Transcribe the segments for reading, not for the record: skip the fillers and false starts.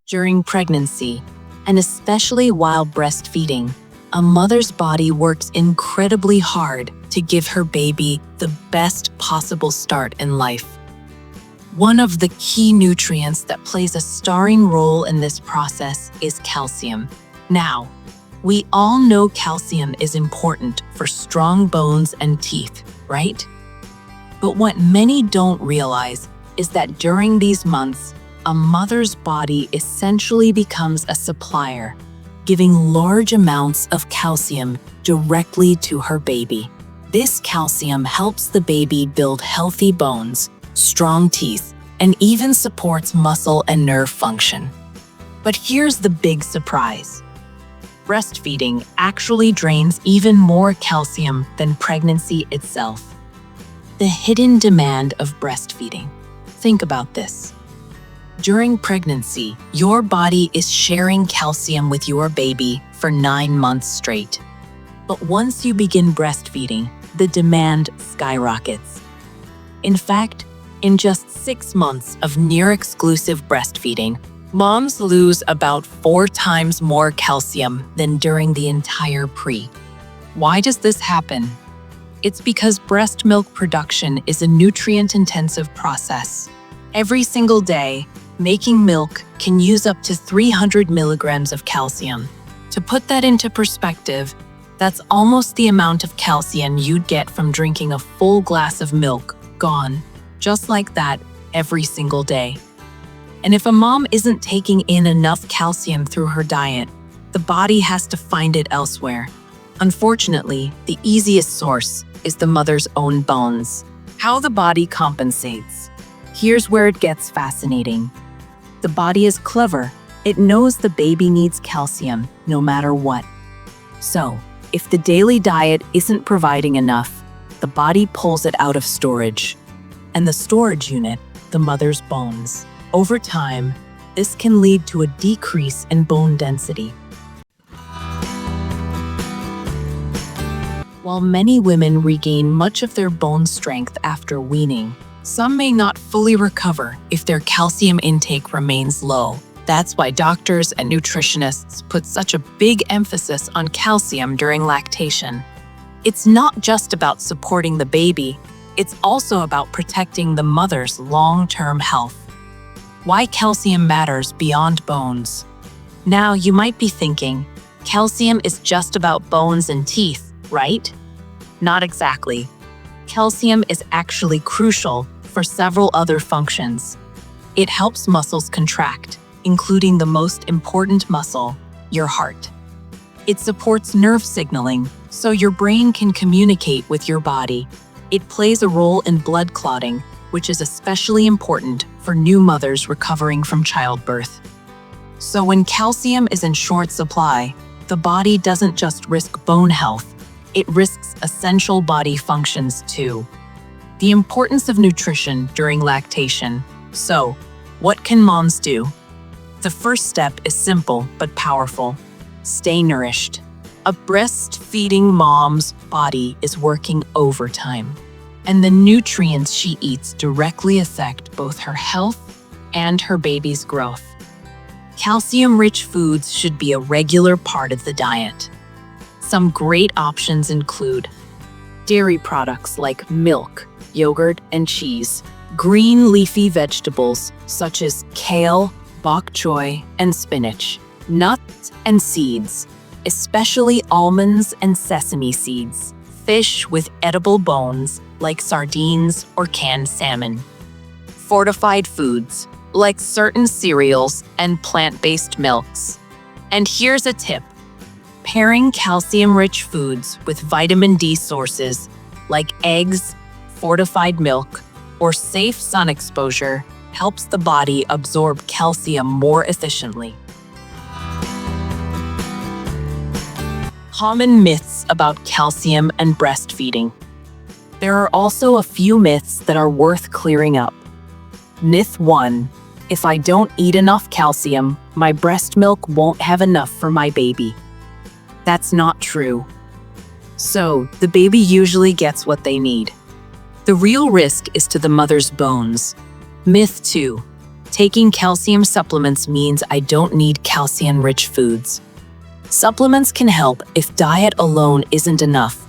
During pregnancy, and especially while breastfeeding, a mother's body works incredibly hard to give her baby the best possible start in life. One of the key nutrients that plays a starring role in this process is calcium. Now, we all know calcium is important for strong bones and teeth, right? But what many don't realize is that during these months, a mother's body essentially becomes a supplier, giving large amounts of calcium directly to her baby. This calcium helps the baby build healthy bones, strong teeth, and even supports muscle and nerve function. But here's the big surprise. Breastfeeding actually drains even more calcium than pregnancy itself. The hidden demand of breastfeeding. Think about this. During pregnancy, your body is sharing calcium with your baby for 9 months straight. But once you begin breastfeeding, the demand skyrockets. In fact, in just 6 months of near-exclusive breastfeeding, moms lose about 4 times more calcium than during the entire pre. Why does this happen? It's because breast milk production is a nutrient-intensive process. Every single day, making milk can use up to 300 milligrams of calcium. To put that into perspective, that's almost the amount of calcium you'd get from drinking a full glass of milk, gone, just like that, every single day. And if a mom isn't taking in enough calcium through her diet, the body has to find it elsewhere. Unfortunately, the easiest source is the mother's own bones. How the body compensates. Here's where it gets fascinating. The body is clever. It knows the baby needs calcium no matter what. So, if the daily diet isn't providing enough, the body pulls it out of storage. And the storage unit, the mother's bones. Over time, this can lead to a decrease in bone density. While many women regain much of their bone strength after weaning, some may not fully recover if their calcium intake remains low. That's why doctors and nutritionists put such a big emphasis on calcium during lactation. It's not just about supporting the baby, it's also about protecting the mother's long-term health. Why calcium matters beyond bones. Now you might be thinking, calcium is just about bones and teeth, right? Not exactly. Calcium is actually crucial for several other functions. It helps muscles contract, including the most important muscle, your heart. It supports nerve signaling, so your brain can communicate with your body. It plays a role in blood clotting, which is especially important for new mothers recovering from childbirth. So when calcium is in short supply, the body doesn't just risk bone health, it risks essential body functions too. The importance of nutrition during lactation. So, what can moms do? The first step is simple but powerful. Stay nourished. A breastfeeding mom's body is working overtime, and the nutrients she eats directly affect both her health and her baby's growth. Calcium-rich foods should be a regular part of the diet. Some great options include dairy products like milk, yogurt, and cheese, green leafy vegetables such as kale, bok choy, and spinach, nuts and seeds, especially almonds and sesame seeds, fish with edible bones like sardines or canned salmon, fortified foods like certain cereals and plant-based milks. And here's a tip. Pairing calcium-rich foods with vitamin D sources like eggs, fortified milk, or safe sun exposure helps the body absorb calcium more efficiently. Common myths about calcium and breastfeeding. There are also a few myths that are worth clearing up. Myth 1. If I don't eat enough calcium, my breast milk won't have enough for my baby. That's not true. So, the baby usually gets what they need. The real risk is to the mother's bones. Myth 2. Taking calcium supplements means I don't need calcium-rich foods. Supplements can help if diet alone isn't enough,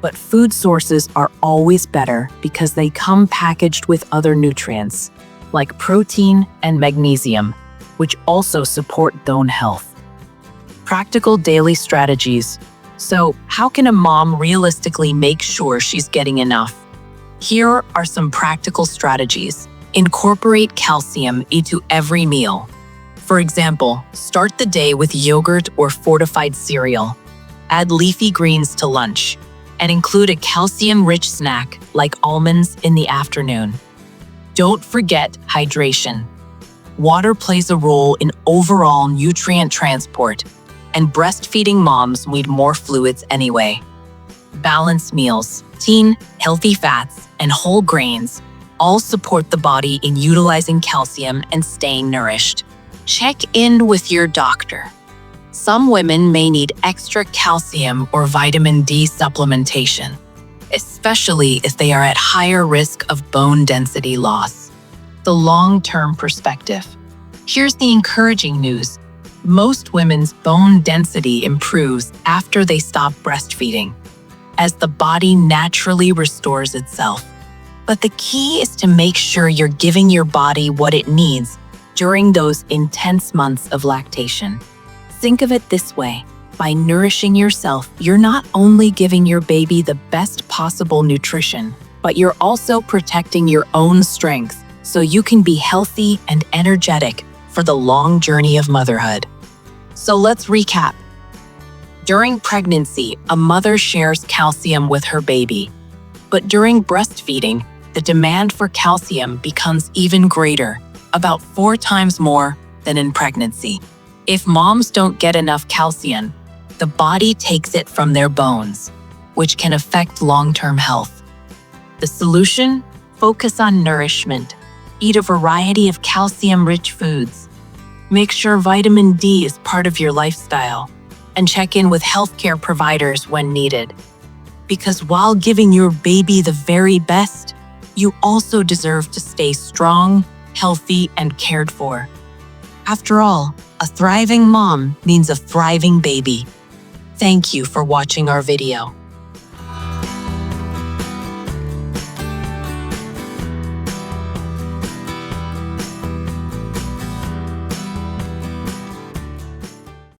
but food sources are always better because they come packaged with other nutrients, like protein and magnesium, which also support bone health. Practical daily strategies. So, how can a mom realistically make sure she's getting enough? Here are some practical strategies. Incorporate calcium into every meal. For example, start the day with yogurt or fortified cereal. Add leafy greens to lunch, and include a calcium-rich snack like almonds in the afternoon. Don't forget hydration. Water plays a role in overall nutrient transport, and breastfeeding moms need more fluids anyway. Balanced meals, protein, healthy fats, and whole grains all support the body in utilizing calcium and staying nourished. Check in with your doctor. Some women may need extra calcium or vitamin D supplementation, especially if they are at higher risk of bone density loss. The long-term perspective. Here's the encouraging news. Most women's bone density improves after they stop breastfeeding, as the body naturally restores itself. But the key is to make sure you're giving your body what it needs during those intense months of lactation. Think of it this way. By nourishing yourself, you're not only giving your baby the best possible nutrition, but you're also protecting your own strength so you can be healthy and energetic for the long journey of motherhood. So let's recap. During pregnancy, a mother shares calcium with her baby. But during breastfeeding, the demand for calcium becomes even greater, about 4 times more than in pregnancy. If moms don't get enough calcium, the body takes it from their bones, which can affect long-term health. The solution? Focus on nourishment. Eat a variety of calcium-rich foods. Make sure vitamin D is part of your lifestyle, and check in with healthcare providers when needed. Because while giving your baby the very best, you also deserve to stay strong, healthy, and cared for. After all, a thriving mom means a thriving baby. Thank you for watching our video.